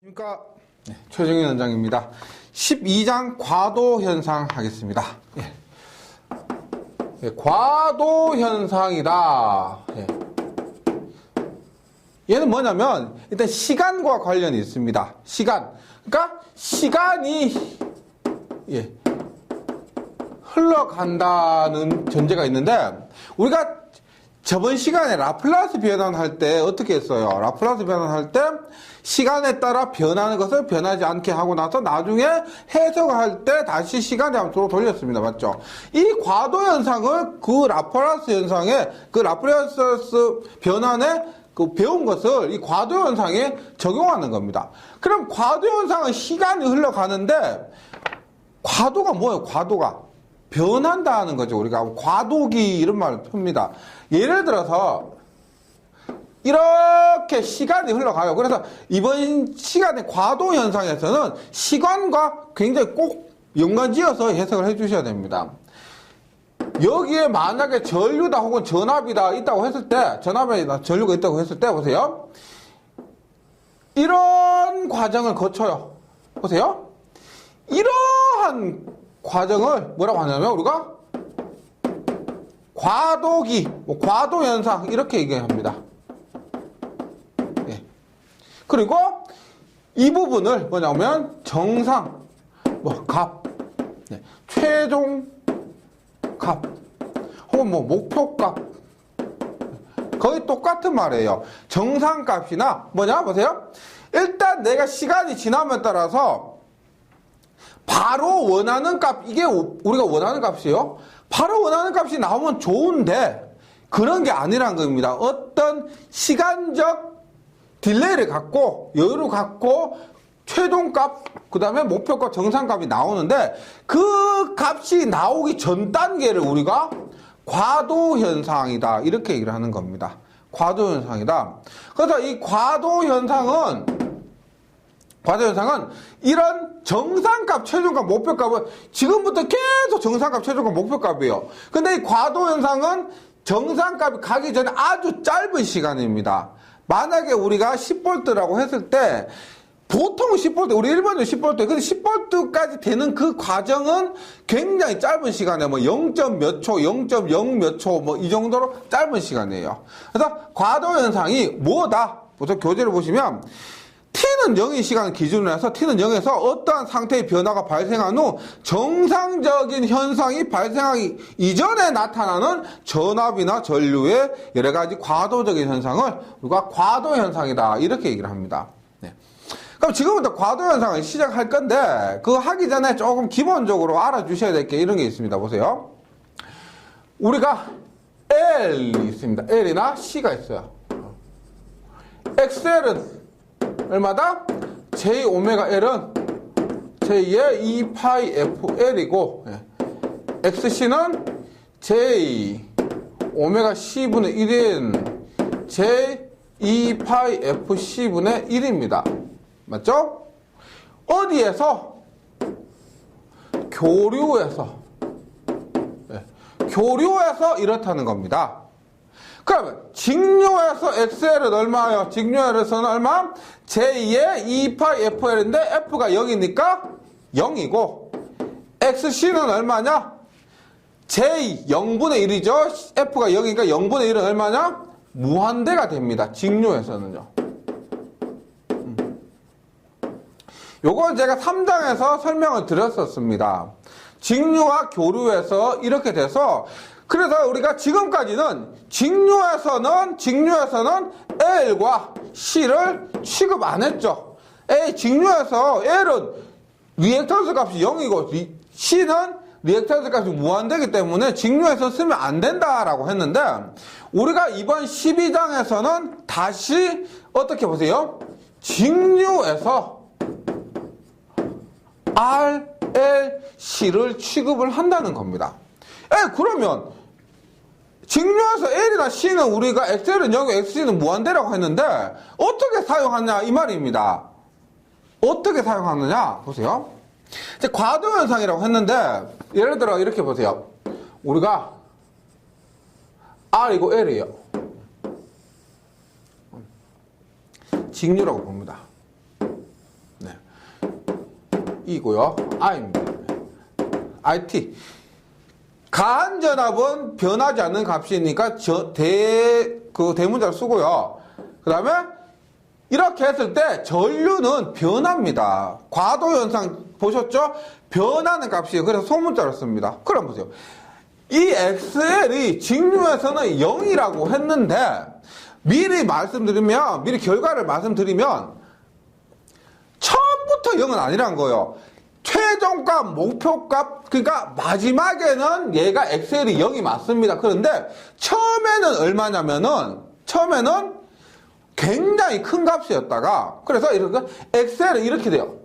안녕하십니까. 최정현 원장입니다. 12장 과도현상 하겠습니다. 과도현상이다. 얘는 뭐냐면 일단 시간과 관련이 있습니다. 시간. 그러니까 시간이 흘러간다는 전제가 있는데, 우리가 저번 시간에 라플라스 변환할 때 어떻게 했어요? 라플라스 변환할 때 시간에 따라 변하는 것을 변하지 않게 하고 나서 나중에 해석할 때 다시 시간의 함수로 돌렸습니다. 맞죠? 이 과도 현상을 그 라플라스 현상에, 그 라플라스 변환에 그 배운 것을 이 과도 현상에 적용하는 겁니다. 그럼 과도 현상은 시간이 흘러가는데, 과도가 뭐예요? 과도가 변한다 하는 거죠. 우리가 과도기 이런 말을 풉니다. 예를 들어서 이렇게 시간이 흘러가요. 그래서 이번 시간의 과도 현상에서는 시간과 굉장히 꼭 연관지어서 해석을 해주셔야 됩니다. 여기에 만약에 전류다 혹은 전압이다 있다고 했을 때, 전압이나 전류가 있다고 했을 때 보세요. 이런 과정을 거쳐요. 보세요. 이러한 과정을 뭐라고 하냐면 우리가 과도기, 과도현상 이렇게 얘기합니다. 그리고 이 부분을 뭐냐면 정상, 값, 최종 값, 혹은 목표값, 거의 똑같은 말이에요. 정상값이나 뭐냐 보세요. 일단 내가 시간이 지남에 따라서 바로 원하는 값, 이게 우리가 원하는 값이에요. 바로 원하는 값이 나오면 좋은데 그런 게 아니란 겁니다. 어떤 시간적 딜레이를 갖고 여유를 갖고 최종값, 그 다음에 목표값, 정상값이 나오는데 그 값이 나오기 전 단계를 우리가 과도현상이다 이렇게 얘기를 하는 겁니다. 과도현상이다. 그래서 이 과도현상은 이런 정상값, 최종값, 목표값은 지금부터 계속 정상값, 최종값, 목표값이에요. 근데 이 과도현상은 정상값이 가기 전에 아주 짧은 시간입니다. 만약에 우리가 10V라고 했을 때 보통은 10V, 우리 일반적으로 10V, 근데 10V까지 되는 그 과정은 굉장히 짧은 시간에 0. 몇 초, 0.0 몇 초, 이 정도로 짧은 시간이에요. 그래서 과도현상이 뭐다? 보통 교재를 보시면 T는 0인 시간을 기준으로 해서 T는 0에서 어떠한 상태의 변화가 발생한 후 정상적인 현상이 발생하기 이전에 나타나는 전압이나 전류의 여러 가지 과도적인 현상을 우리가 과도현상이다 이렇게 얘기를 합니다. 그럼 지금부터 과도현상을 시작할 건데 그거 하기 전에 조금 기본적으로 알아주셔야 될 게 이런 게 있습니다. 보세요. 우리가 L이 있습니다. L이나 C가 있어요. XL은 얼마다? JωL은 J의 2πfL이고 XC는 JωC분의 1인 J2πfC분의 1입니다. 맞죠? 어디에서? 교류에서 이렇다는 겁니다. 그러면 직류에서 XL은 얼마예요? 직류에서는 얼마? J의 2πfL인데 F가 0이니까 0이고 XC는 얼마냐? J 0분의 1이죠. F가 0이니까 0분의 1은 얼마냐? 무한대가 됩니다. 직류에서는요. 요건 제가 3장에서 설명을 드렸었습니다. 직류와 교류에서 이렇게 돼서 그래서 우리가 지금까지는 직류에서는 L과 C를 취급 안 했죠. 직류에서 L은 리액턴스 값이 0이고 C는 리액턴스 값이 무한대이기 때문에 직류에서 쓰면 안 된다라고 했는데 우리가 이번 12장에서는 다시 어떻게 보세요? 직류에서 R, L, C를 취급을 한다는 겁니다. 그러면 직류에서 L이나 C는 우리가 XL은 0이고 XC는 무한대라고 했는데 어떻게 사용하냐 이 말입니다. 어떻게 사용하느냐 보세요. 이제 과도현상이라고 했는데 예를 들어 이렇게 보세요. 우리가 R이고 L이에요. 직류라고 봅니다. I고요. I입니다. IT. 가한전압은 변하지 않는 값이니까 대문자를 쓰고요. 그 다음에 이렇게 했을 때 전류는 변합니다. 과도현상 보셨죠? 변하는 값이에요. 그래서 소문자를 씁니다. 그럼 보세요. 이 XL이 직류에서는 0이라고 했는데 미리 결과를 말씀드리면 처음부터 0은 아니란 거예요. 최종값, 목표값, 그러니까 마지막에는 얘가 XL이 0이 맞습니다. 그런데 처음에는 얼마냐면은 처음에는 굉장히 큰 값이었다가 그래서 이렇게 XL은 이렇게 돼요.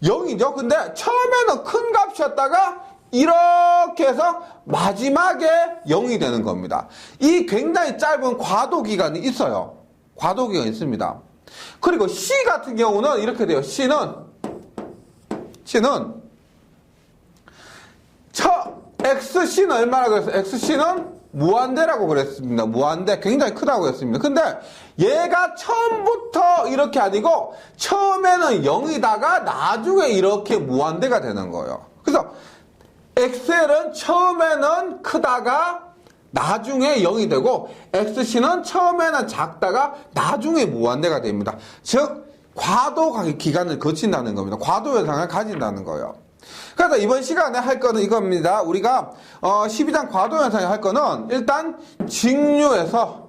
0이죠. 근데 처음에는 큰 값이었다가 이렇게 해서 마지막에 0이 되는 겁니다. 이 굉장히 짧은 과도 기간이 있어요. 과도 기간이 있습니다. 그리고 C 같은 경우는 이렇게 돼요. C는 XC는 얼마라고 그랬어요? XC는 무한대라고 그랬습니다. 무한대. 굉장히 크다고 했습니다. 근데 얘가 처음부터 이렇게 아니고 처음에는 0이다가 나중에 이렇게 무한대가 되는 거예요. 그래서 XL은 처음에는 크다가 나중에 0이 되고 XC는 처음에는 작다가 나중에 무한대가 됩니다. 즉 과도 기간을 거친다는 겁니다. 과도 현상을 가진다는 거예요. 그래서 이번 시간에 할 거는 이겁니다. 우리가 12장 과도 현상에 할 거는 일단 직류에서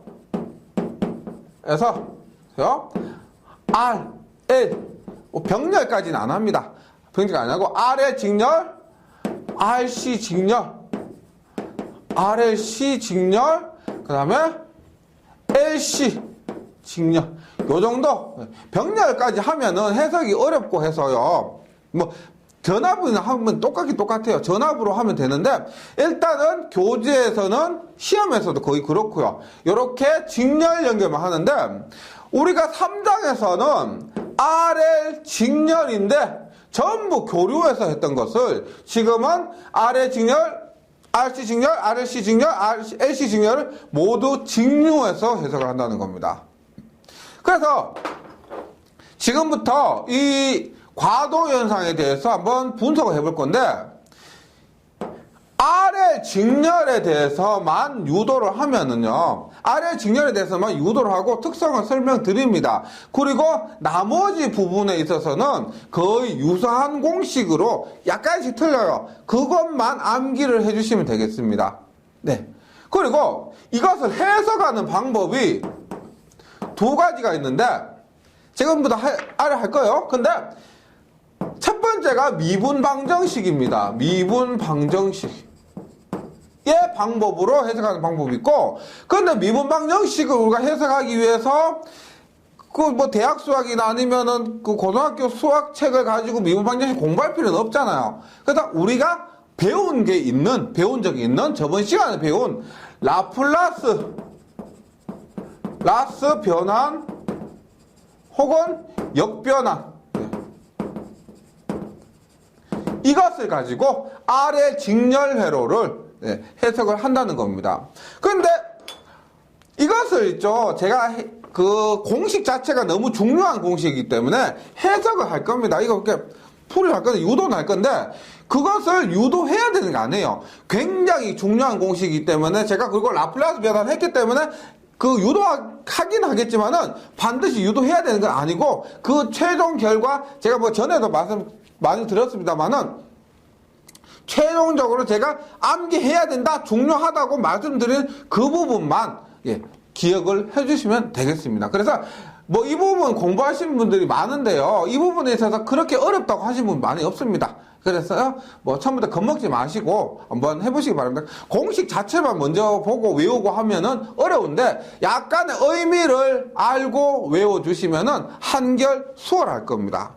R, L 병렬까지는 안 합니다. 병렬 안 하고 R의 직렬, RC 직렬, RLC 직렬, 그 다음에 LC 직렬. 요 정도 병렬까지 하면은 해석이 어렵고 해서요. 뭐 전압은 하면 똑같아요. 전압으로 하면 되는데 일단은 교재에서는 시험에서도 거의 그렇고요. 이렇게 직렬 연결만 하는데 우리가 3장에서는 RL 직렬인데 전부 교류에서 했던 것을 지금은 RL 직렬, RC 직렬, RLC 직렬, LC 직렬을 모두 직류에서 해석을 한다는 겁니다. 그래서 지금부터 이 과도 현상에 대해서 한번 분석을 해볼 건데 RL 직렬에 대해서만 유도를 하면은요, RL 직렬에 대해서만 유도를 하고 특성을 설명드립니다. 그리고 나머지 부분에 있어서는 거의 유사한 공식으로 약간씩 틀려요. 그것만 암기를 해주시면 되겠습니다. 네. 그리고 이것을 해석하는 방법이 두 가지가 있는데 지금부터 할 거예요. 근데 첫 번째가 미분방정식입니다. 미분방정식. 의 방법으로 해석하는 방법이 있고, 그런데 미분방정식을 우리가 해석하기 위해서 대학 수학이나 아니면은 고등학교 수학책을 가지고 미분방정식 공부할 필요는 없잖아요. 그래서 우리가 배운 적이 있는 저번 시간에 배운 라플라스 변환 혹은 역변환, 이것을 가지고 R의 직렬회로를 해석을 한다는 겁니다. 그런데 이것을 있죠, 제가 그 공식 자체가 너무 중요한 공식이기 때문에 해석을 할 겁니다. 이거 이렇게 풀을 할 건데, 유도는 할 건데, 그것을 유도해야 되는 게 아니에요. 굉장히 중요한 공식이기 때문에 제가 그걸 라플라스 변환을 했기 때문에 그 유도하긴 하겠지만은 반드시 유도해야 되는 건 아니고, 그 최종 결과 제가 뭐 전에도 말씀 많이 드렸습니다만은 최종적으로 제가 암기해야 된다, 중요하다고 말씀드린 그 부분만 기억을 해주시면 되겠습니다. 그래서 뭐 이 부분 공부하시는 분들이 많은데요, 이 부분에 있어서 그렇게 어렵다고 하시는 분 많이 없습니다. 그래서 뭐 처음부터 겁먹지 마시고 한번 해보시기 바랍니다. 공식 자체만 먼저 보고 외우고 하면은 어려운데 약간의 의미를 알고 외워주시면은 한결 수월할 겁니다.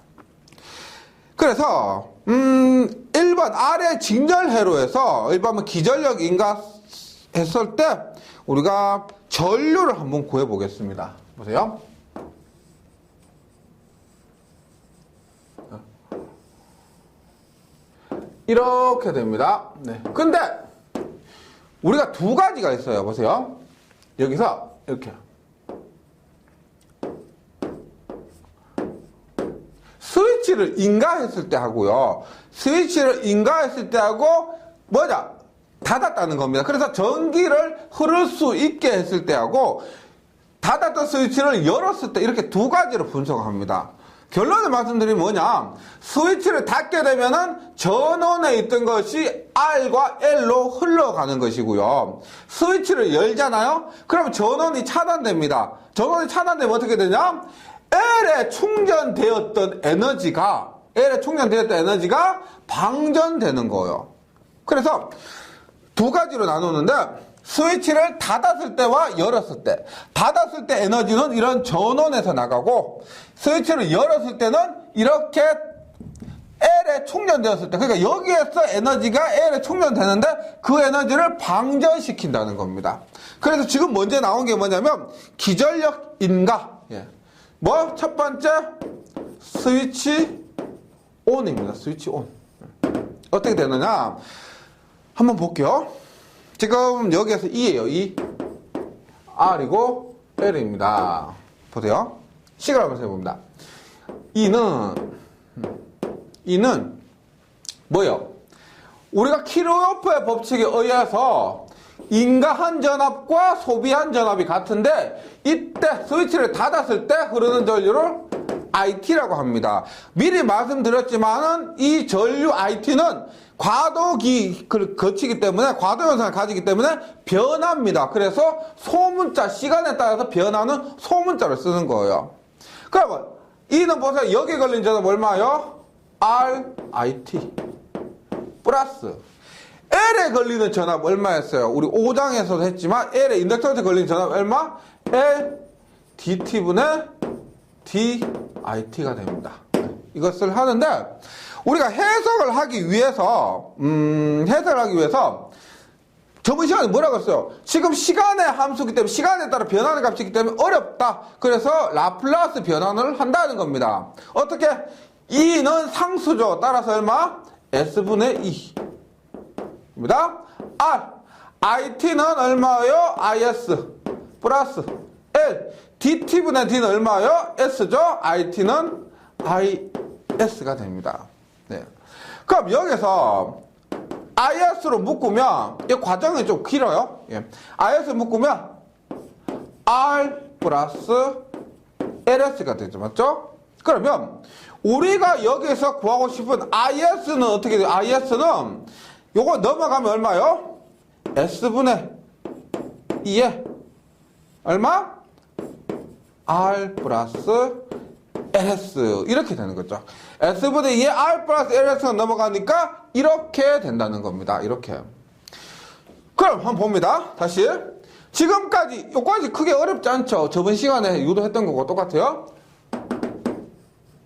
그래서 1번 R의 직렬회로에서 1번은 기전력 인가 했을 때 우리가 전류를 한번 구해 보겠습니다. 보세요. 이렇게 됩니다. 네. 근데 우리가 두 가지가 있어요. 보세요. 여기서 이렇게 스위치를 인가했을 때 하고요. 스위치를 인가했을 때 하고 뭐냐? 닫았다는 겁니다. 그래서 전기를 흐를 수 있게 했을 때 하고 닫았던 스위치를 열었을 때 이렇게 두 가지로 분석합니다. 결론을 말씀드리면 뭐냐? 스위치를 닫게 되면은 전원에 있던 것이 R과 L로 흘러가는 것이고요. 스위치를 열잖아요? 그럼 전원이 차단됩니다. 전원이 차단되면 어떻게 되냐? L에 충전되었던 에너지가 방전되는 거예요. 그래서 두 가지로 나누는데 스위치를 닫았을 때와 열었을 때, 닫았을 때 에너지는 이런 전원에서 나가고 스위치를 열었을 때는 이렇게 L에 충전되었을 때, 그러니까 여기에서 에너지가 L에 충전되는데 그 에너지를 방전시킨다는 겁니다. 그래서 지금 먼저 나온 게 뭐냐면 기전력 인가. 뭐 첫 번째 스위치 온입니다. 스위치 온. 어떻게 되느냐 한번 볼게요. 지금 여기에서 E예요. E. R이고 L입니다. 보세요. 시그널 한번 해봅니다. E는 뭐예요? 우리가 키르호프의 법칙에 의해서 인가한 전압과 소비한 전압이 같은데 이때 스위치를 닫았을 때 흐르는 전류를 IT라고 합니다. 미리 말씀드렸지만은 이 전류 IT는 과도기 거치기 때문에 과도 현상을 가지기 때문에 변합니다. 그래서 소문자 시간에 따라서 변하는 소문자를 쓰는 거예요. 그러면 E는 보세요. 여기 걸린 전압 얼마요? RIT 플러스 L에 걸리는 전압 얼마였어요? 우리 5장에서도 했지만 L에 인덕터한테 걸리는 전압 얼마? L DT분의 DIT가 됩니다. 이것을 하는데 우리가 해석을 하기 위해서 저번 시간에 뭐라고 했어요? 지금 시간의 함수이기 때문에 시간에 따라 변하는 값이기 때문에 어렵다. 그래서 라플라스 변환을 한다는 겁니다. 어떻게? E는 상수죠. 따라서 얼마? S분의 2 입니다. R IT는 얼마예요? IS 플러스 L DT분의 D는 얼마예요? S죠. IT는 IS가 됩니다. 네. 그럼 여기서 IS로 묶으면 이 과정이 좀 길어요. IS 묶으면 R 플러스 LS가 되죠. 맞죠? 그러면 우리가 여기서 구하고 싶은 IS는 어떻게 돼요? IS는 요거 넘어가면 얼마요? S분의 2에 얼마? R 플러스 LS 이렇게 되는 거죠. S분의 2에 R 플러스 LS가 넘어가니까 이렇게 된다는 겁니다. 이렇게. 그럼 한번 봅니다. 다시. 지금까지 요까지 크게 어렵지 않죠? 저번 시간에 유도했던 거고 똑같아요.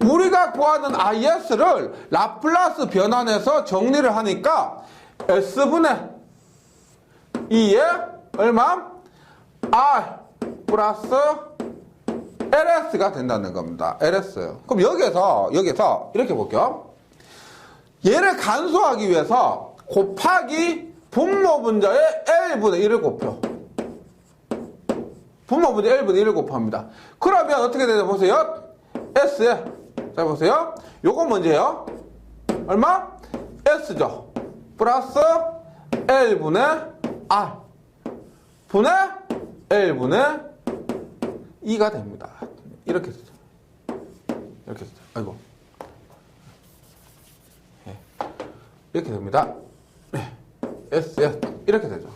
우리가 구하는 IS를 라플라스 변환해서 정리를 하니까 S분의 2에 얼마? R 플러스 LS가 된다는 겁니다. LS. 그럼 여기에서 이렇게 볼게요. 얘를 간소하기 위해서 곱하기 분모 분자의 L분의 1을 곱혀. 분모 분자 1분의 1을 곱합니다. 그러면 어떻게 되냐 보세요. S에 자 보세요. 요거 먼저요. 얼마? S죠. 플러스 L분의 R 분의 L분의 2가 됩니다. 이렇게 되죠. 이렇게 되죠. 아이고. 네. 이렇게 됩니다. 네. S 이렇게 되죠.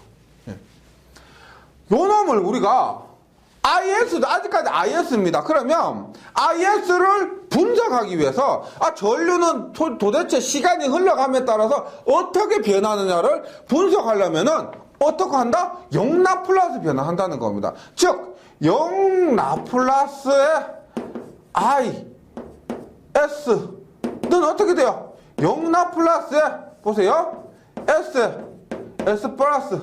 네. 요 놈을 우리가 IS도 아직까지 IS입니다. 그러면 IS를 분석하기 위해서 전류는 도대체 시간이 흘러감에 따라서 어떻게 변하느냐를 분석하려면은 어떻게 한다? 0 라플라스 변화한다는 겁니다. 즉 0 라플라스의 IS는 어떻게 돼요? 0 라플라스의 보세요. S 플러스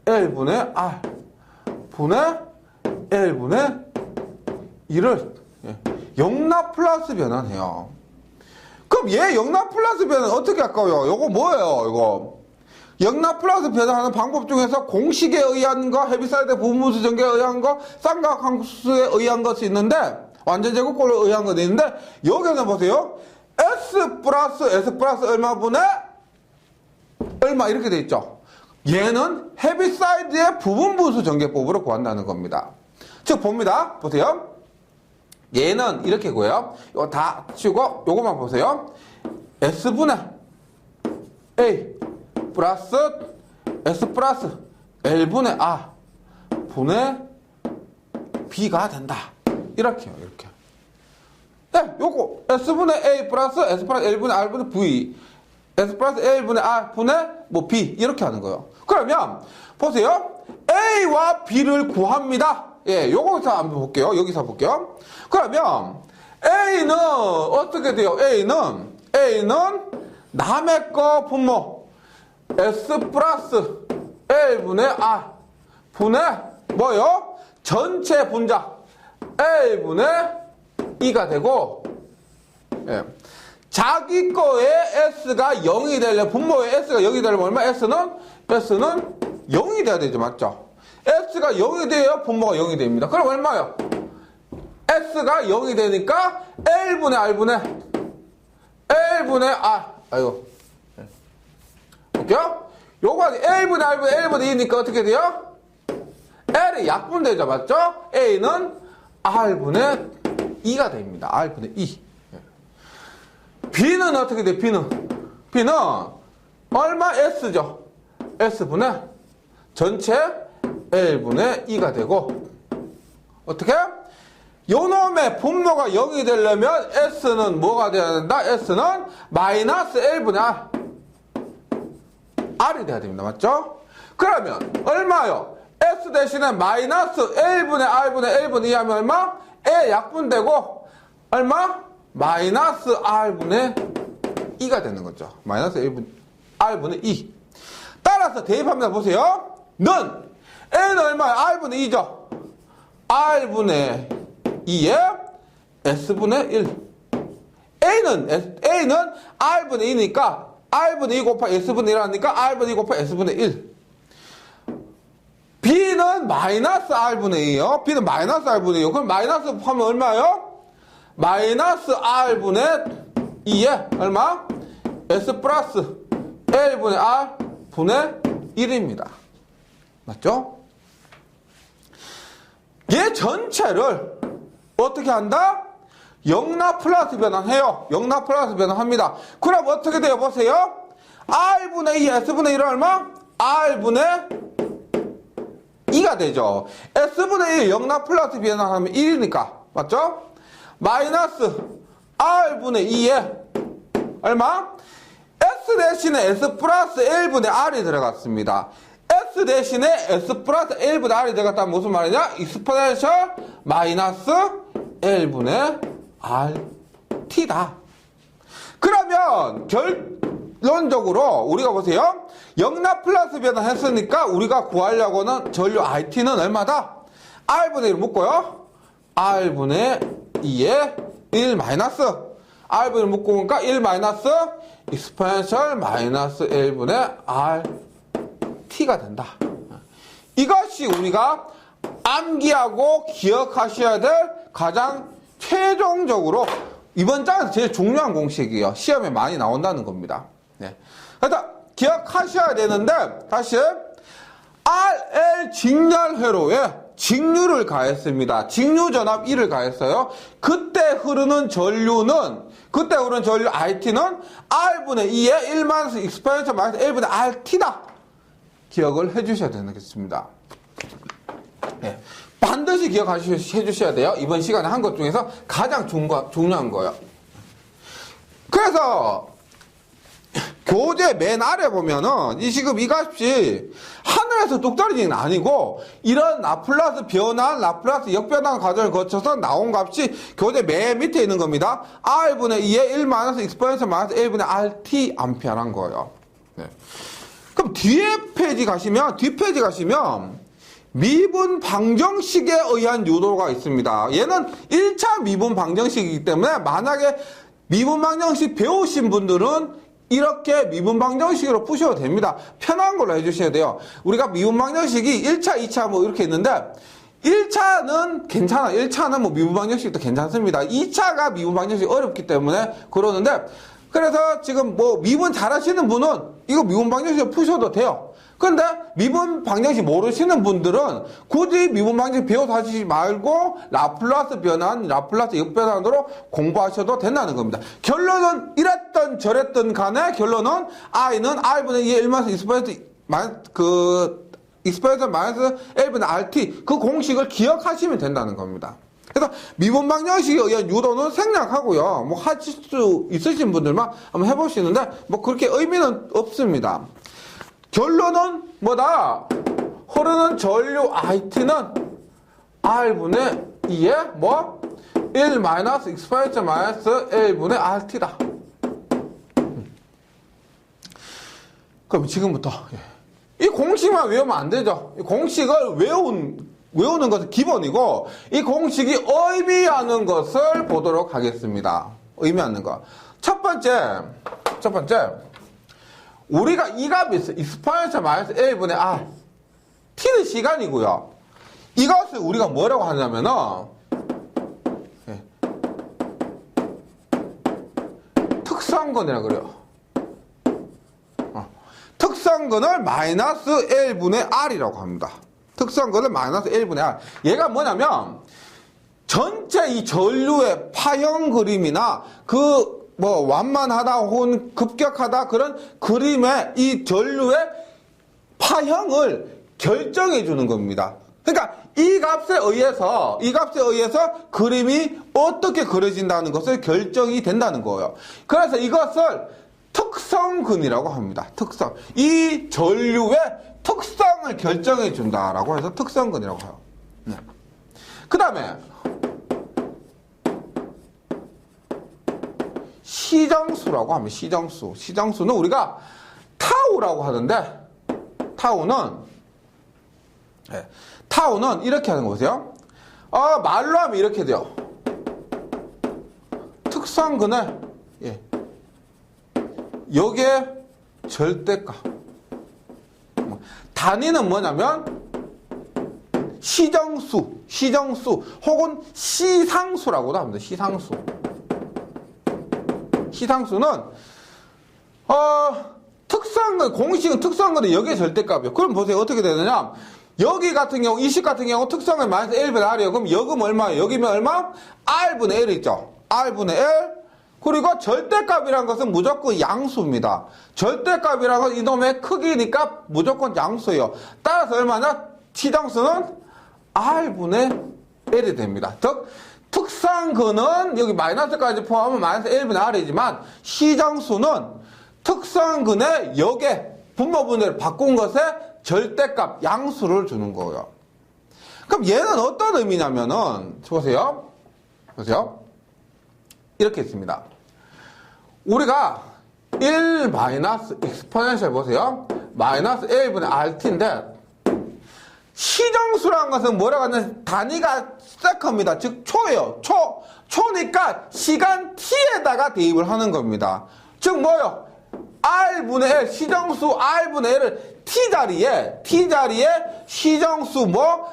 L분의 R 분의 L분의 1을 0 라플라스 변환해요. 그럼 얘 0 라플라스 변환 어떻게 할까요? 요거 뭐예요? 이거 0 라플라스 변환하는 방법 중에서 공식에 의한 거, 헤비사이드 부분수 전개에 의한 거, 쌍각함수에 의한 것이 있는데 완전 제곱꼴에 의한 것이 있는데 여기는 보세요. S 플러스 S 플러스 얼마분의 얼마 이렇게 돼 있죠. 얘는 헤비사이드의 부분분수 전개법으로 구한다는 겁니다. 즉 봅니다. 보세요. 얘는 이렇게 구해요. 이거 다 치우고 요거만 보세요. S분의 A 플러스 S 플러스 L분의 A 분의 B가 된다. 이렇게요. 이렇게. 네, 요거 S분의 A 플러스 S 플러스 L분의 R분의 V S 플러스 L분의 R분의 뭐 B 이렇게 하는 거예요. 그러면 보세요. A와 B를 구합니다. 예, 요거서 한번 볼게요. 여기서 볼게요. 그러면 A는 어떻게 돼요? A는 남의 거 분모 S 플러스 L분의 R 분의 뭐요? 전체 분자 L분의 E가 되고, 예. 자기 거에 S가 0이 되려면, 분모에 S가 0이 되려면 얼마? S는 0이 돼야 되죠. 맞죠? S가 0이 돼야 분모가 0이 됩니다. 그럼 얼마요? S가 0이 되니까 L분의 R분의 R. 아이고. 볼게요. 요거 L분의 R분의 L분의 2니까 어떻게 돼요? L이 약분되죠. 맞죠? A는 R분의 2가 됩니다. R분의 2. B는 어떻게 돼? B는 얼마? S죠. S분의 전체 L분의 2가 되고, 어떻게? 요놈의 분모가 0이 되려면 S는 뭐가 돼야 된다? S는 마이너스 L분의 R. R이 돼야 됩니다. 맞죠? 그러면 얼마요? S 대신에 마이너스 L분의 R분의 L분의 2 하면 얼마? A 약분되고 얼마? 마이너스 R분의 2가 되는 거죠. 마이너스 R분의 2. 따라서 대입합니다. 보세요. 는 A는 얼마예요? R분의 2죠. R분의 2에 S분의 1. A는 R분의 2니까 R분의 2 곱하기 S분의 1 하니까 R분의 2 곱하기 S분의 1. B는 마이너스 R분의 2요. B는 마이너스 R분의 2요. 그럼 마이너스 하면 얼마요? 마이너스 R분의 2에 얼마? S 플러스 L분의 R분의 1입니다. 맞죠? 얘 전체를 어떻게 한다? 영락 플러스 변환해요. 영락 플러스 변환합니다. 그럼 어떻게 돼요? 보세요. R분의 2, S분의 1은 얼마? R분의 2가 되죠. S분의 1 영락 플러스 변환하면 1이니까. 맞죠? 마이너스 R분의 2에 얼마? S 대신에 S 플러스 L분의 R이 들어갔습니다. S 대신에 S 플러스 L분의 R이 들어갔다면 무슨 말이냐? 익스포넨셜 마이너스 L분의 RT다. 그러면 결론적으로 우리가 보세요. 영락 플러스 변환했으니까 우리가 구하려고는 전류 RT는 얼마다? R분의 1을 묶고요. R분의 2에 1 마이너스 R분의 1 묶고 보니까 1 마이너스 익스포넨셜 마이너스 L분의 RT가 된다. 이것이 우리가 암기하고 기억하셔야 될 가장 최종적으로 이번 장에서 제일 중요한 공식이에요. 시험에 많이 나온다는 겁니다. 네. 그래서 기억하셔야 되는데 다시 RL 직렬회로에 직류를 가했습니다. 직류전압 1을 가했어요. 그때 흐르는 전류 RT는 R분의 2에 1 마이너스 익스포넨셜 마이너스 L분의 RT다. 기억을 해주셔야 되겠습니다. 네. 반드시 기억해주셔야 돼요. 이번 시간에 한 것 중에서 가장 중요한 거예요. 그래서 교재 맨 아래 보면은 지금 이 값이 하늘에서 뚝 떨어지는 게 아니고 이런 라플라스 변환, 라플라스 역변환 과정을 거쳐서 나온 값이 교재 맨 밑에 있는 겁니다. R분의 2에 1 마이너스 익스포넨셜 마이너스 L분의 RT 암페어란 거예요. 네. 그럼 뒷 페이지 가시면 미분 방정식에 의한 유도가 있습니다. 얘는 1차 미분 방정식이기 때문에 만약에 미분 방정식 배우신 분들은 이렇게 미분 방정식으로 푸셔도 됩니다. 편한 걸로 해주셔야 돼요. 우리가 미분 방정식이 1차, 2차 뭐 이렇게 있는데 1차는 괜찮아. 1차는 뭐 미분 방정식도 괜찮습니다. 2차가 미분 방정식이 어렵기 때문에 그러는데 그래서 지금 뭐 미분 잘하시는 분은 이거 미분 방정식 푸셔도 돼요. 근데 미분 방정식 모르시는 분들은 굳이 미분 방정식 배워서 하시지 말고 라플라스 변환, 라플라스 역변환으로 공부하셔도 된다는 겁니다. 결론은 이랬던 저랬던 간에 결론은 i는 r분의 2의 1마이너스 익스포넨트 익스포넨트 마이너스 1분의 rt 그 공식을 기억하시면 된다는 겁니다. 그래서 미분 방정식에 의한 유도는 생략하고요. 뭐 하실 수 있으신 분들만 한번 해보시는데 뭐 그렇게 의미는 없습니다. 결론은 뭐다? 흐르는 전류 IT는 R분의 2에 뭐? 1 마이너스 익스포넨트 마이너스 1분의 RT다. 그럼 지금부터 이 공식만 외우면 안 되죠. 이 공식을 외우는 것은 기본이고 이 공식이 의미하는 것을 보도록 하겠습니다. 의미하는 거. 첫 번째 우리가 이 값이 있어요. 익스포넨트 마이너스 1분의 R t는 시간이고요. 이것을 우리가 뭐라고 하냐면은 특성근이라고 그래요. 특성근을 마이너스 1분의 R이라고 합니다. 특성근을 마이너스 1분의 R. 얘가 뭐냐면 전체 이 전류의 파형 그림이나 뭐 완만하다 혹은 급격하다 그런 그림의 이 전류의 파형을 결정해 주는 겁니다. 그러니까 이 값에 의해서 그림이 어떻게 그려진다는 것을 결정이 된다는 거예요. 그래서 이것을 특성근이라고 합니다. 특성. 이 전류의 특성을 결정해 준다라고 해서 특성근이라고 해요. 네. 그 다음에 시정수라고 합니다. 시정수. 시정수는 우리가 타우라고 하는데 타우는 이렇게 하는 거 보세요. 말로 하면 이렇게 돼요. 특성근을 여기에 절대값. 단위는 뭐냐면 시정수 혹은 시상수라고도 합니다. 시상수는 특성근 공식은 특성근의 여기에 절대값이에요. 그럼 보세요. 어떻게 되느냐? 여기 같은 경우 이 식 같은 경우 특성은 마이너스 1분의 R이에요. 그럼 여기면 얼마예요? 여기면 얼마? R분의 L 있죠. R분의 L. 그리고 절대값이라는 것은 무조건 양수입니다. 절대값이라는 건 이놈의 크기니까 무조건 양수예요. 따라서 얼마나? 시정수는 R분의 L이 됩니다. 즉 특성근은 여기 마이너스까지 포함하면 마이너스 1분의 R이지만 시정수는 특성근의 역의 분모분해를 바꾼 것에 절대값 양수를 주는 거예요. 그럼 얘는 어떤 의미냐면은 보세요. 이렇게 있습니다. 우리가 1 마이너스 익스포넨셜 보세요. 마이너스 1분의 RT인데 시정수라는 것은 뭐라고 하냐면 단위가 세컨입니다. 즉 초예요. 초니까 시간 t에다가 대입을 하는 겁니다. 즉 뭐요? R분의 L, 시정수 R분의 L을 T자리에 시정수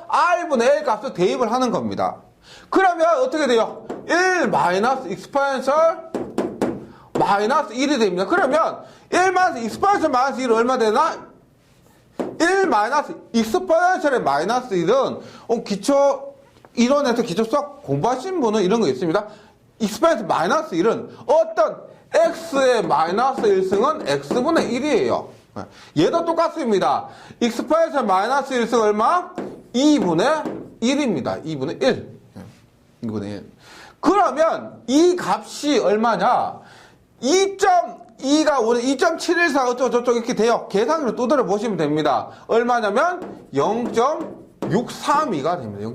R분의 L 값을 대입을 하는 겁니다. 그러면 어떻게 돼요? 1 마이너스 익스포넨셜 마이너스 1이 됩니다. 그러면 1 마이너스 익스포넨셜 마이너스 1은 얼마 되나? 1 마이너스 익스포넨셜의 마이너스 1은 이론에서 기초 수학 공부하신 분은 이런 거 있습니다. 익스포넨셜 마이너스 1은 어떤 x의 마이너스 1승은 x분의 1이에요. 얘도 똑같습니다. 익스포넨셜 마이너스 1승 얼마? 2분의 1입니다. 2분의 1. 2분의 1. 그러면 이 값이 얼마냐? 2.2가 오늘 2.714 어쩌고저쩌고 이렇게 돼요. 계산기로 두드려 보시면 됩니다. 얼마냐면 0.632가 됩니다.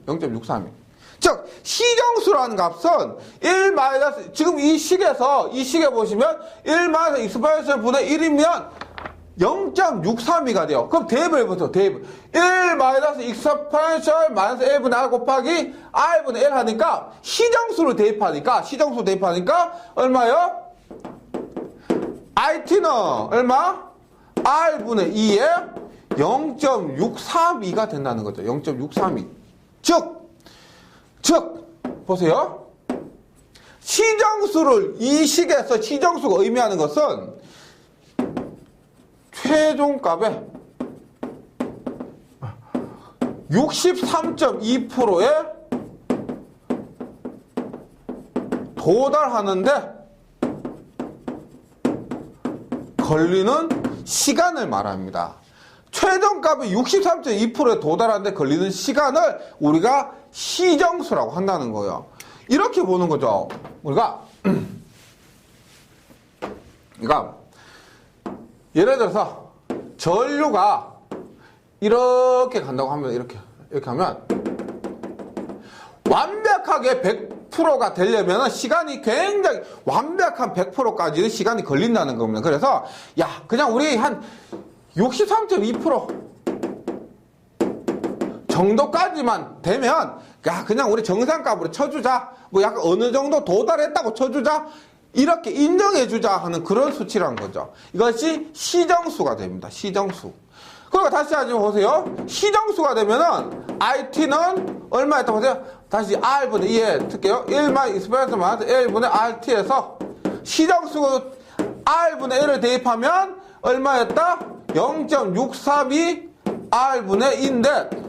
0.632. 즉 시정수라는 값은 1 마이너스 지금 이 식에 보시면 1 마이너스 익스포넨셜 분의 1이면 0.632가 돼요. 그럼 대입을 해보세요. 대입. 1 마이너스 익스포넨셜 마이너스 1분의 R 곱하기 R분의 L 하니까 시정수를 대입하니까 얼마예요? RT는 얼마? R분의 2에 0.632가 된다는 거죠. 0.632. 즉 보세요. 시정수를 이 식에서 시정수가 의미하는 것은 최종값의 63.2%에 도달하는데 걸리는 시간을 말합니다. 최종값이 63.2%에 도달하는데 걸리는 시간을 우리가 시정수라고 한다는 거예요. 이렇게 보는 거죠. 우리가 그러니까 예를 들어서 전류가 이렇게 간다고 하면 이렇게 하면 완벽하게 100%가 되려면 시간이 굉장히 완벽한 100%까지는 시간이 걸린다는 겁니다. 그래서 야 그냥 우리 한 63.2% 정도까지만 되면 야 그냥 우리 정상값으로 쳐주자, 뭐 약간 어느 정도 도달했다고 쳐주자, 이렇게 인정해주자 하는 그런 수치라는 거죠. 이것이 시정수가 됩니다. 시정수. 그러니까 다시 한번 보세요. 시정수가 되면은 RT는 얼마였다 보세요. 다시 R분의 2에 틀게요. 1만 익스프레스 마이너스 L분의 RT에서 시정수 R분의 1을 대입하면 얼마였다? 0.632 R분의 2인데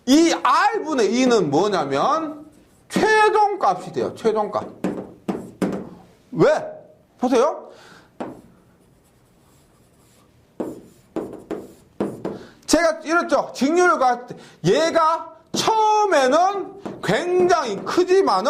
이 R분의 2는 뭐냐면 최종값이 돼요. 최종값. 왜? 보세요. 제가 이랬죠. 직률과 얘가 처음에는 굉장히 크지만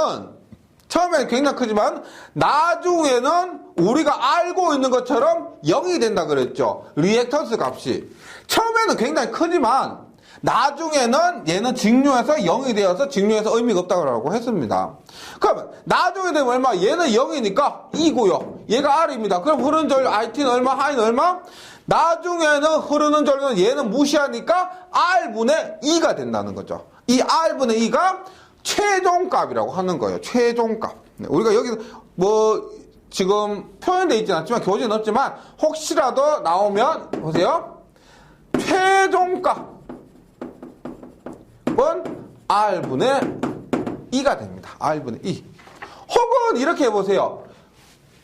나중에는 우리가 알고 있는 것처럼 0이 된다 그랬죠. 리액턴스 값이. 처음에는 굉장히 크지만 나중에는 얘는 직류에서 0이 되어서 직류에서 의미가 없다고 했습니다. 그러면 나중에 되면 얼마? 얘는 0이니까 2고요. 얘가 R입니다. 그럼 흐르는 전류 RT는 얼마? I는 얼마? 나중에는 흐르는 전류는 얘는 무시하니까 R분의 2가 된다는 거죠. 이 R분의 2가 최종값이라고 하는 거예요. 최종값. 우리가 여기 뭐 지금 표현되어 있지는 않지만 교재는 없지만 혹시라도 나오면 보세요. 최종값 R분의 2가 됩니다. R분의 2. 혹은 이렇게 해보세요.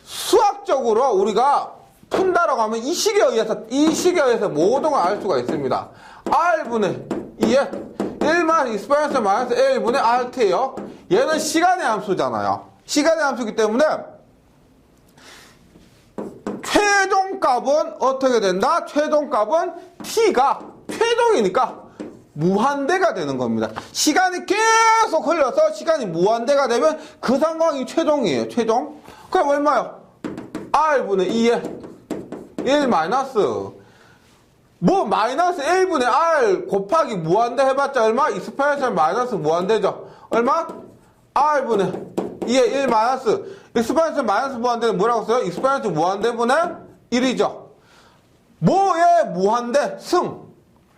수학적으로 우리가 푼다라고 하면 이 식에 의해서 모든 걸 알 수가 있습니다. R분의 2에 1만 익스포넨셜 마이너스 L분의 RT예요. 얘는 시간의 함수잖아요. 시간의 함수이기 때문에 최종값은 어떻게 된다? 최종값은 T가 최종이니까 무한대가 되는 겁니다. 시간이 계속 흘러서 시간이 무한대가 되면 그 상황이 최종이에요. 최종. 그럼 얼마요? R분의 2에 1 마이너스 뭐 마이너스 1분의 R 곱하기 무한대 해봤자 얼마? 익스포넨셜 마이너스 무한대죠. 얼마? R분의 2에 1 마이너스 익스포넨셜 마이너스 무한대는 뭐라고 써요? 익스포넨셜 무한대분의 1이죠. 뭐의 무한대? 승.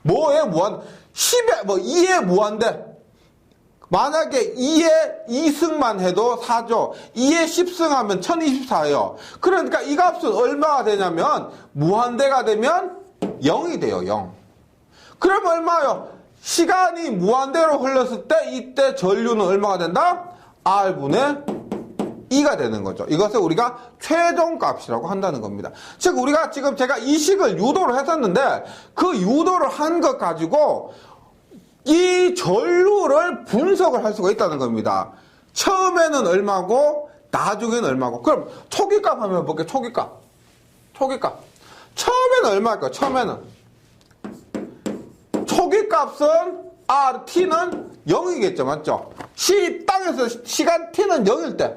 뭐의 무한대? 10의, 2의 무한대. 만약에 2의 2승만 해도 4죠. 2의 10승 하면 1024예요. 그러니까 이 값은 얼마가 되냐면, 무한대가 되면 0이 돼요, 0. 그럼 얼마요? 시간이 무한대로 흘렀을 때, 이때 전류는 얼마가 된다? R분의 2가 되는 거죠. 이것을 우리가 최종값이라고 한다는 겁니다. 즉 우리가 지금 제가 이 식을 유도를 했었는데 그 유도를 한 것 가지고 이 전류를 분석을 할 수가 있다는 겁니다. 처음에는 얼마고 나중에는 얼마고. 그럼 초기값 한번 해볼게요. 초기값. 처음에는 얼마일까요? 초기값은 T는 0이겠죠. 맞죠? 땅에서 시간 T는 0일 때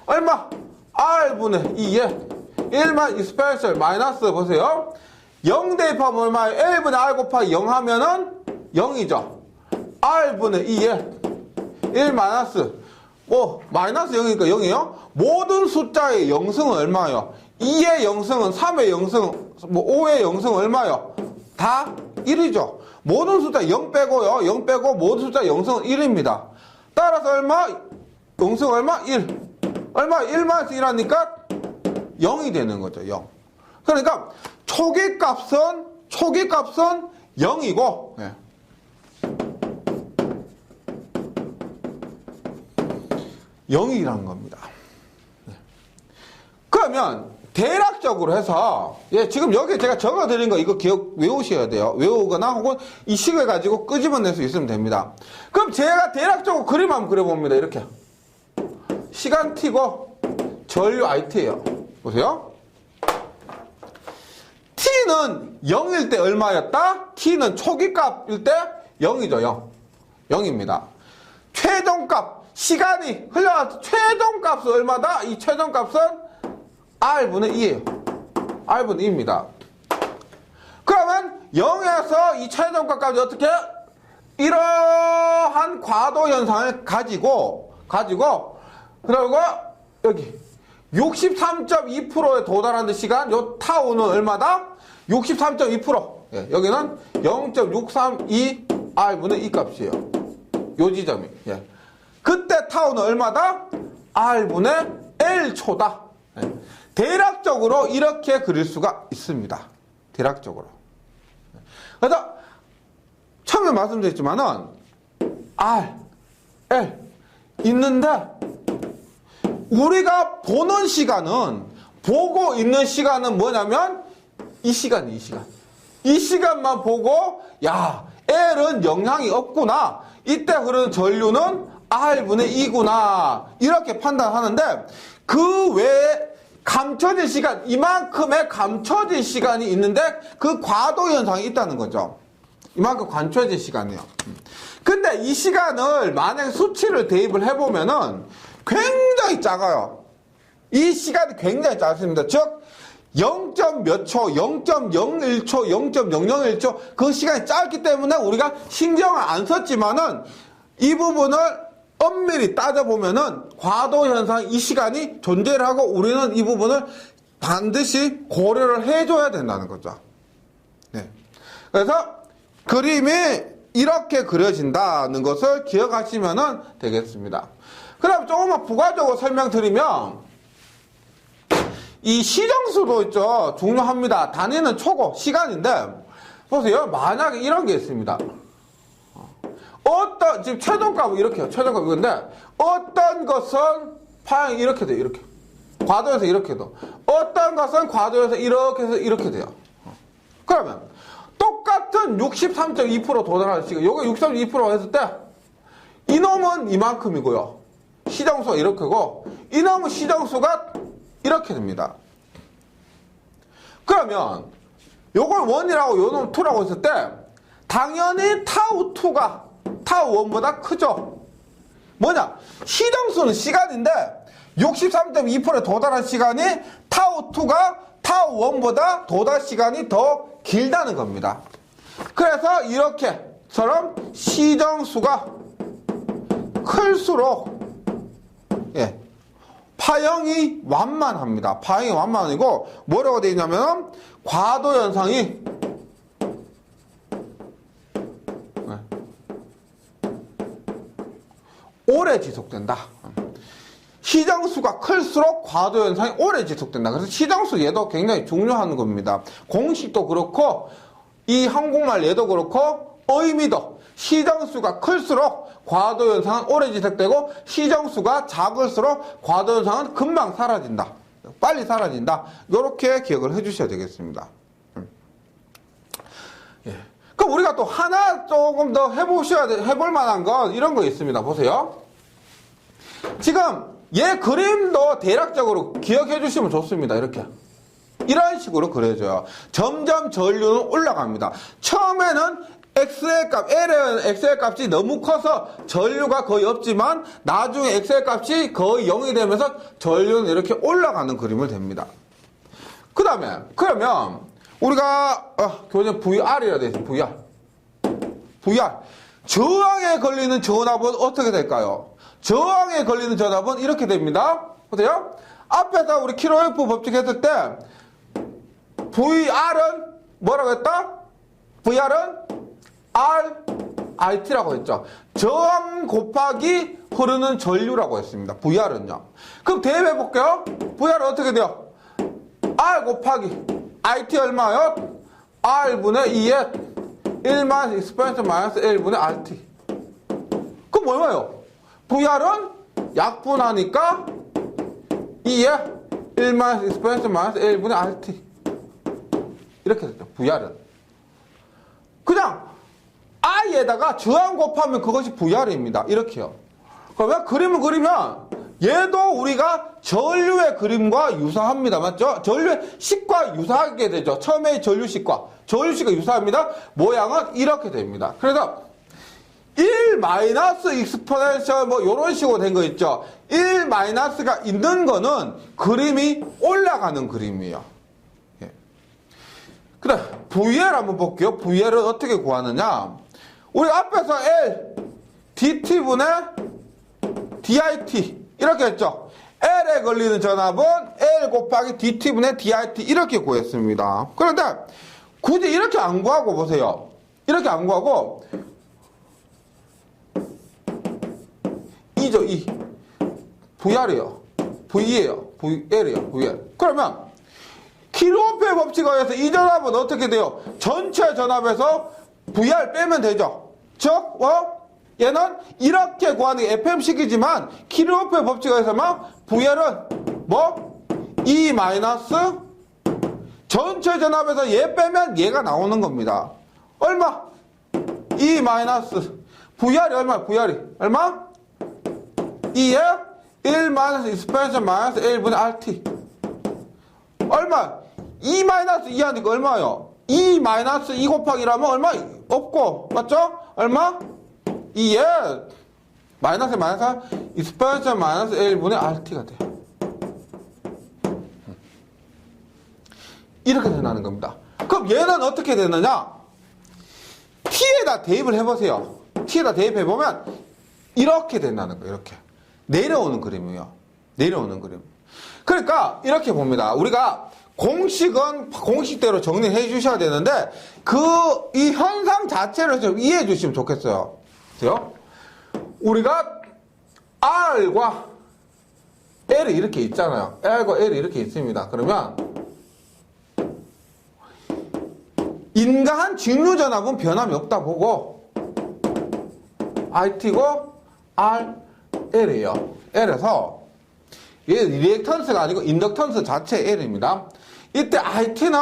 얼마? R분의 2에 1만 익스포넨셜 마이너스 보세요. 0 대입하면 얼마예요? L분의 R 곱하기 0 하면은 0이죠. R분의 2에 1 마이너스 마이너스 0이니까 0이에요. 모든 숫자의 0승은 얼마예요? 2의 0승은 3의 0승 5의 0승은 얼마예요? 다 1이죠. 모든 숫자 0 빼고요. 0 빼고 모든 숫자 0승은 1입니다. 따라서 얼마? 0승 얼마? 1. 얼마? 1-1하니까 0이 되는 거죠. 0. 그러니까 초기값은 0이고 0이라는 겁니다. 그러면 대략적으로 해서 지금 여기 제가 적어드린 거 이거 기억 외우셔야 돼요. 외우거나 혹은 이 식을 가지고 끄집어낼 수 있으면 됩니다. 그럼 제가 대략적으로 그림 한번 그려봅니다. 이렇게 시간 t고 전류 it예요. 보세요. t는 0일 때 얼마였다? t는 초기값일 때 0이죠. 0입니다. 최종값, 시간이 흘러가서 최종값은 얼마다? 이 최종값은 R분의 2예요. R분의 2입니다. 그러면 0에서 이 최종값까지 어떻게? 이러한 과도 현상을 가지고 그리고 여기 63.2%에 도달하는 시간, 요 타우는 얼마다? 63.2%. 여기는 0.632R분의 2 값이에요. 요 지점이. 그때 타우는 얼마다? R분의 L초다. 대략적으로 이렇게 그릴 수가 있습니다. 대략적으로. 그래서 처음에 말씀드렸지만은 R, L 있는데 우리가 보는 시간은 보고 있는 시간은 뭐냐면 이 시간만 보고 야 L은 영향이 없구나. 이때 흐르는 전류는 R분의 2구나. 이렇게 판단하는데 그 외에 감춰진 시간, 이만큼의 감춰진 시간이 있는데 그 과도 현상이 있다는 거죠. 이만큼 감춰진 시간이에요. 근데 이 시간을 만약에 수치를 대입을 해보면은 굉장히 작아요. 이 시간이 굉장히 작습니다. 즉 0. 몇 초, 0.01초, 0.001초 그 시간이 짧기 때문에 우리가 신경을 안 썼지만은 이 부분을 엄밀히 따져보면은 과도 현상 이 시간이 존재를 하고 우리는 이 부분을 반드시 고려를 해줘야 된다는 거죠. 그래서 그림이 이렇게 그려진다는 것을 기억하시면 되겠습니다. 그 다음 조금만 부가적으로 설명드리면 이 시정수도 있죠. 중요합니다. 단위는 초고 시간인데 보세요. 만약에 이런 게 있습니다. 지금 최종값은 이렇게요. 최종값 이건데 어떤 것은 파형이 이렇게 돼요. 이렇게 과도에서 이렇게 돼. 어떤 것은 과도에서 이렇게 해서 이렇게 돼요. 그러면 똑같은 63.2% 도달하는 시간, 요거 63.2% 했을 때 이놈은 이만큼이고요. 시정수가 이렇게고 이놈은 시정수가 이렇게 됩니다. 그러면 요걸 1이라고 요놈 2라고 했을 때 당연히 타우 2가 타우 1보다 크죠. 뭐냐? 시정수는 시간인데 63.2%에 도달한 시간이 타우 2가 타우 1보다 도달 시간이 더 길다는 겁니다. 그래서 이렇게처럼 시정수가 클수록 파형이 완만합니다. 파형이 완만이고 뭐라고 되어 있냐면 과도 현상이 오래 지속된다. 시정수가 클수록 과도 현상이 오래 지속된다. 그래서 시정수 얘도 굉장히 중요한 겁니다. 공식도 그렇고 이 한국말 얘도 그렇고 의미도 시정수가 클수록 과도 현상은 오래 지속되고 시정수가 작을수록 과도 현상은 금방 사라진다. 빨리 사라진다. 이렇게 기억을 해주셔야 되겠습니다. 그럼 우리가 또 하나 조금 더 해볼 만한 건 이런 거 있습니다. 보세요. 지금 얘 그림도 대략적으로 기억해 주시면 좋습니다. 이렇게. 이런 식으로 그려져요. 점점 전류는 올라갑니다. 처음에는 X의 값, L은 X의 값이 너무 커서 전류가 거의 없지만 나중에 X의 값이 거의 0이 되면서 전류는 이렇게 올라가는 그림을 됩니다. 그 다음에 그러면 우리가 교재 VR이라 되어 있어요. VR. 저항에 걸리는 전압은 어떻게 될까요? 저항에 걸리는 전압은 이렇게 됩니다. 보세요. 앞에서 우리 킬로웨프 법칙 했을 때 VR은 뭐라고 했다? VR은 RIT라고 했죠. 저항 곱하기 흐르는 전류라고 했습니다. VR은요. 그럼 대입해 볼게요. VR은 어떻게 돼요? R 곱하기 IT 얼마요? R분의 2에 1-exponential 마이너스 1분의 RT. 그럼 얼마요? VR은 약분하니까 2에 1 익스포넨셜 마이너스 1분의 RT. 이렇게 됐죠. VR은. 그냥 I에다가 저항 곱하면 그것이 VR입니다. 이렇게요. 그러면 그림을 그리면 얘도 우리가 전류의 그림과 유사합니다. 맞죠? 전류의 식과 유사하게 되죠. 처음에 전류식과. 전류식과 유사합니다. 모양은 이렇게 됩니다. 그래서 1 마이너스 익스포넨셜 뭐 요런 식으로 된 거 있죠. 1 마이너스가 있는 거는 그림이 올라가는 그림이에요. 예. 그다음 VL 한번 볼게요. VL은 어떻게 구하느냐? 우리 앞에서 L DT분의 DIT 이렇게 했죠. L에 걸리는 전압은 L 곱하기 DT분의 DIT 이렇게 구했습니다. 그런데 굳이 이렇게 안 구하고 보세요. 이렇게 안 구하고 E죠, E. VR이에요. V예요. VL이에요. VL. 그러면 킬로오프의 법칙에 의해서 이 전압은 어떻게 돼요? 전체 전압에서 VR 빼면 되죠. 즉, 얘는 이렇게 구하는 게 FM식이지만 킬로오프의 법칙에 의해서만 VL은 뭐? E 마이너스 전체 전압에서 얘 빼면 얘가 나오는 겁니다. 얼마? E 마이너스 VR이 얼마? VR이 얼마? 2에 1 마이너스 익스포넨셜 마이너스 1분의 RT. 얼마? 2 마이너스 2 하니까 얼마요? 2 마이너스 2 곱하기라면 얼마? 없고. 맞죠? 얼마? 2에 마이너스 익스포넨셜 마이너스 1분의 RT가 돼요. 이렇게 된다는 겁니다. 그럼 얘는 어떻게 되느냐? T에다 대입을 해보세요. T에다 대입해보면 이렇게 된다는 거예요. 이렇게. 내려오는 그림이에요. 내려오는 그림. 그러니까 이렇게 봅니다. 우리가 공식은 공식대로 정리해 주셔야 되는데 이 현상 자체를 좀 이해해 주시면 좋겠어요. 그죠? 우리가 R과 L이 이렇게 있잖아요. R과 L이 이렇게 있습니다. 그러면 인가한 직류전압은 변함이 없다 보고 RT고 L이에요. L에서 이게 리액턴스가 아니고 인덕턴스 자체 L입니다. 이때 RT는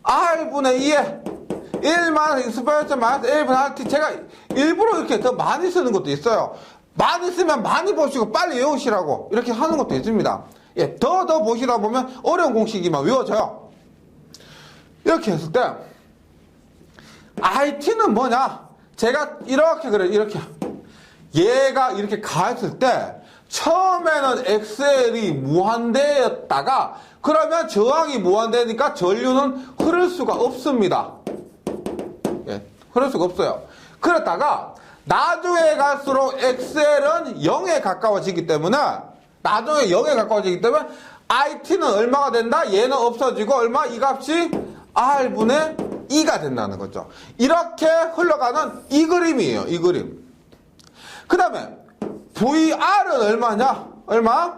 R분의 2에 1 마이너스 익스포넨셜 마이너스 1분의 RT. 제가 일부러 이렇게 더 많이 쓰는 것도 있어요. 많이 쓰면 많이 보시고 빨리 외우시라고 이렇게 하는 것도 있습니다. 예, 더 보시다 보면 어려운 공식이만 외워져요. 이렇게 했을 때 RT는 뭐냐? 제가 이렇게 그래요. 이렇게 얘가 이렇게 가했을 때 처음에는 XL이 무한대였다가 그러면 저항이 무한대니까 전류는 흐를 수가 없습니다. 예, 흐를 수가 없어요. 그랬다가 나중에 갈수록 XL은 0에 가까워지기 때문에 나중에 0에 가까워지기 때문에 IT는 얼마가 된다? 얘는 없어지고 얼마? 이 값이 R분의 2가 된다는 거죠. 이렇게 흘러가는 이 그림이에요. 이 그림. 그 다음에 VR은 얼마냐? 얼마?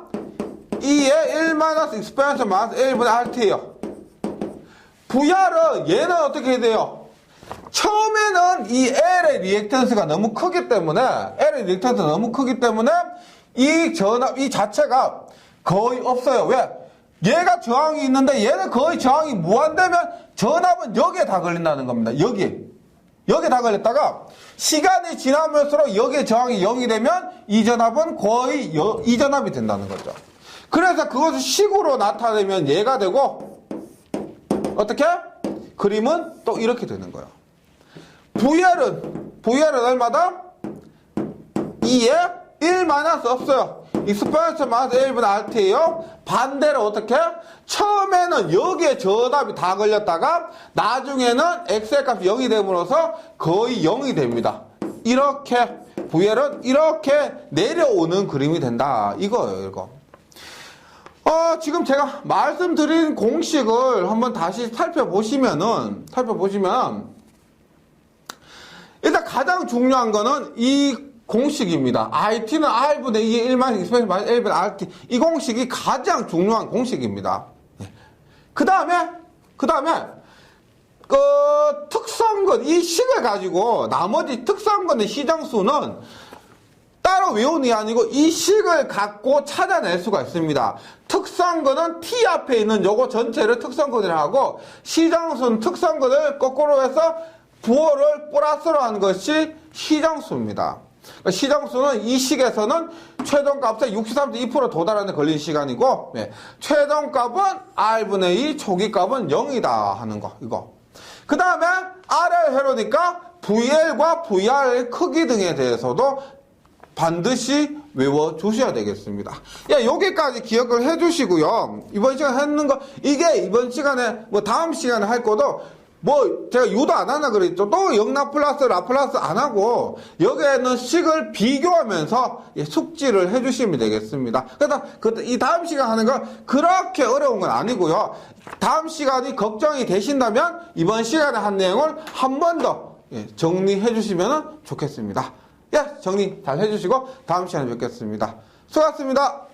2에 1 마이너스 익스포넨셜 마이너스 1분의 RT예요. VR은 얘는 어떻게 돼요? 처음에는 이 L의 리액턴스가 너무 크기 때문에 이 전압, 이 자체가 거의 없어요. 왜? 얘가 저항이 있는데 얘는 거의 저항이 무한되면 전압은 여기에 다 걸린다는 겁니다. 여기에 다 걸렸다가 시간이 지나면서 여기에 저항이 0이 되면 이 전압은 거의 이 전압이 된다는 거죠. 그래서 그것을 식으로 나타내면 얘가 되고 어떻게? 그림은 또 이렇게 되는 거예요. VR은 얼마다? 2에 1 마이너스 없어요. 익스포넨셜 마이너스 1분의 RT예요. 반대로 어떻게? 처음에는 여기에 전압이 다 걸렸다가 나중에는 X의 값이 0이 됨으로써 거의 0이 됩니다. 이렇게 VL은 이렇게 내려오는 그림이 된다. 이거예요. 이거. 지금 제가 말씀드린 공식을 한번 다시 살펴보시면 일단 가장 중요한 거는 이 공식입니다. IT는 R분의 2의 1 마이너스 익스포넨셜 마이너스 1분의 RT. 이 공식이 가장 중요한 공식입니다. 그 다음에 특성근, 이 식을 가지고 나머지 특성근의 시정수는 딱 따로 외우는 게 아니고 이 식을 갖고 찾아낼 수가 있습니다. 특성근은 T 앞에 있는 요거 전체를 특성근이라고 하고, 시정수는 특성근을 거꾸로 해서 부호를 플러스로 한 것이 시정수입니다. 그러니까 시정수는 이 식에서는 최종값의 63.2% 도달하는 데 걸린 시간이고, 최종값은 R분의 2, 초기값은 0이다 하는 거, 이거. 그 다음에 R을 해놓으니까 VL과 VR 크기 등에 대해서도 반드시 외워주셔야 되겠습니다. 여기까지 기억을 해주시고요. 이번 시간에 했는 거, 이게 이번 시간에, 다음 시간에 할 거도, 제가 유도 안 하나 그랬죠. 또 영라플러스, 라플러스 안 하고, 여기에는 식을 비교하면서 숙지를 해주시면 되겠습니다. 그래서 이 다음 시간 하는 건 그렇게 어려운 건 아니고요. 다음 시간이 걱정이 되신다면, 이번 시간에 한 내용을 한 번 더 정리해 주시면 좋겠습니다. 정리 잘 해주시고, 다음 시간에 뵙겠습니다. 수고하셨습니다.